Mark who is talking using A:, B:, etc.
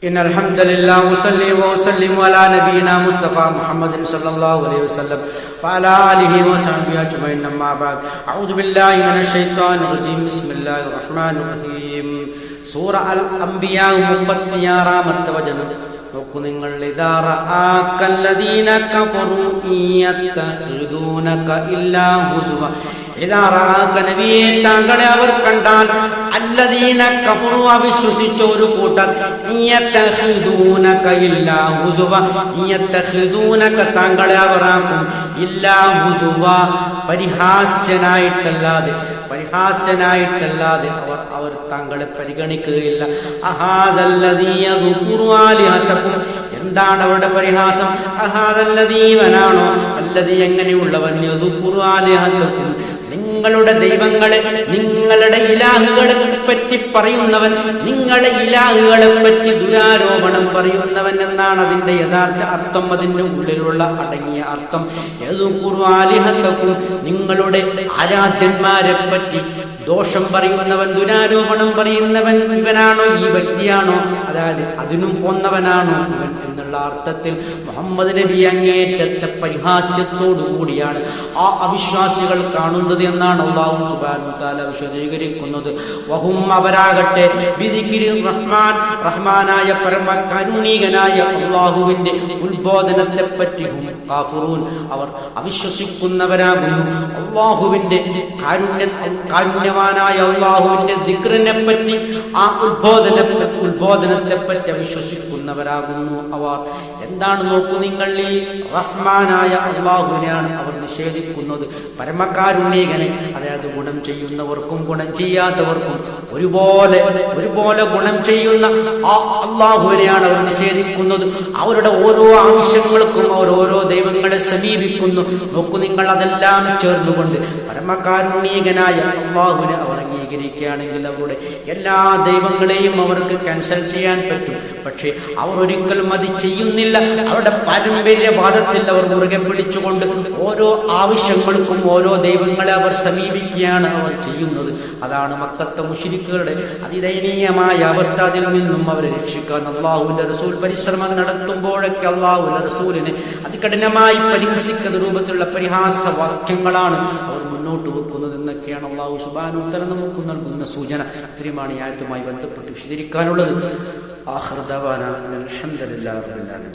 A: إن الحمد لله وصلي وسلم على نبينا مصطفى محمد صلى الله عليه وسلم وعلى آله وصحبه أجمعين أما بعد أعوذ بالله من الشيطان الرجيم بسم الله الرحمن الرحيم സൂറ അൽ അംബിയാ 36-ാമത്തെ വചനം നോക്കൂ നിങ്ങൾ. ഇദാ റആകല്ലദീന കഫറൂ യത്തഖിദൂനക ഇല്ലാ ഹുസുവ. ഇദാ റആക നബിയെ താങ്കളെ അവർ കണ്ടാൽ അല്ലദീന കഫറൂ അവിശ്വസിച്ച ഒരു കൂട്ടർ യത്തഖിദൂനക ഇല്ലാ ഹുസുവ. യത്തഖിദൂനക താങ്കളെ അവർ ആക്കും ഇല്ലാ ഹുസുവ പരിഹാസ്യനായിട്ടല്ലാതെ അവർ താങ്കളെ പരിഗണിക്കുകയില്ല. എന്താണ് അവരുടെ പരിഹാസം? അഹാദല്ലദീവനാണോ അല്ലദീ എങ്ങനെയുള്ളവൻ യദുഖുറാലിഹതക്കും നിങ്ങളുടെ ദൈവങ്ങളെ, നിങ്ങളുടെ ഇലാഹുകളെ പറ്റി പറയുന്നവൻ, നിങ്ങളുടെ ഇലാഹുകളെ പറ്റി ദുരാരോപണം പറയുന്നവൻ എന്നാണ് അതിന്റെ യഥാർത്ഥ അർത്ഥം, അതിന്റെ ഉള്ളിലുള്ള അടങ്ങിയ അർത്ഥം. യദുഖുറാലിഹതക്കും നിങ്ങളുടെ ആരാധ്യന്മാരെ പറ്റി ദോഷം പറയുന്നവൻ, ദുരാരോപണം പറയുന്നവൻ ഇവനാണോ, ഈ വ്യക്തിയാണോ, അതായത് അതിനും പോന്നവനാണോ ഇവൻ എന്നുള്ള അർത്ഥത്തിൽ മുഹമ്മദ് നബി അങ്ങേറ്റത്തെ പരിഹാസ്യത്തോടു കൂടിയാണ് ആ അവിശ്വാസികൾ കാണുന്നത് എന്നാണ് അല്ലാഹു സുബ്ഹാനഹു വ തആല വിശദീകരിക്കുന്നത്. വഹും അവരാകട്ടെ ബിദിക്രി റഹ്മാൻ റഹ്മാനായ പരമ കരുണീകനായ അല്ലാഹുവിന്റെ ഉത്ബോധനത്തെ പറ്റി കാഫിറൂൻ അവർ അവിശ്വസിക്കുന്നവരാകുന്നു. അല്ലാഹുവിന്റെ കാരുണ്യവാനായ അല്ലാഹുവിന്റെ ദിക്റിനെ പറ്റി, ആ ഉത്ബോധനത്തെ പറ്റി അവിശ്വസിക്കുന്നവരാകുന്നു അവർ. എന്താണ് നോക്കൂ നിങ്ങൾ, ഈ റഹ്മാനായ അല്ലാഹുവിനെയാണ് അവർ നിഷേധിക്കുന്നത്. പരമകാരുണ്യകനെ, അതായത് ഗുണം ചെയ്യുന്നവർക്കും ഗുണം ചെയ്യാത്തവർക്കും ഒരുപോലെ ഗുണം ചെയ്യുന്ന ആ അല്ലാഹുവിനെയാണ് അവർ നിഷേധിക്കുന്നത്. അവരുടെ ഓരോ ആവശ്യങ്ങൾക്കും അവർ ഓരോ ദൈവങ്ങളെ സമീപിക്കുന്നു. നോക്കൂ നിങ്ങൾ, അതെല്ലാം ചേർന്നുകൊണ്ട് പരമകാരുണ്യകനായ അല്ലാഹുവിനെ അവർ അംഗീകരിക്കുകയാണെങ്കിൽ അവരുടെ എല്ലാ ദൈവങ്ങളെയും അവർക്ക് ക്യാൻസൽ ചെയ്യാൻ പറ്റും. പക്ഷേ അവർ ഒരിക്കലും അത് ചെയ്യുന്നില്ല. അവരുടെ പാരമ്പര്യവാദത്തിൽ അവർ മുറുകെ പിടിച്ചുകൊണ്ട് ഓരോ ആവശ്യങ്ങൾക്കും ഓരോ ദൈവങ്ങളെ അവർ സമീപിക്കുകയാണ് അവർ ചെയ്യുന്നത്. അതാണ് മക്കത്തെ മുശ്രിക്കുകളുടെ അതിദയനീയമായ അവസ്ഥ. അതിൽ നിന്നും അവരെ രക്ഷിക്കാൻ അല്ലാഹുവിന്റെ റസൂൽ പരിശ്രമം നടത്തുമ്പോഴൊക്കെ അല്ലാഹുവിന്റെ റസൂലിനെ അതികഠിനമായി പരിഹസിക്കുന്ന രൂപത്തിലുള്ള പരിഹാസവാക്യങ്ങളാണ് അവർ മുന്നോട്ട് വെക്കുന്നത് എന്നൊക്കെയാണ് അല്ലാഹു സുബ്ഹാനഹു വ തആല നമുക്ക് നൽകുന്ന സൂചന. ഇത്രയുമാണ് ഈ ആയത്തുമായി ബന്ധപ്പെട്ട് വിശദീകരിക്കാനുള്ളത്. ആഖിറു ദഅവാനാ അൽഹംദുലില്ലാഹി റബ്ബിൽ ആലമീൻ.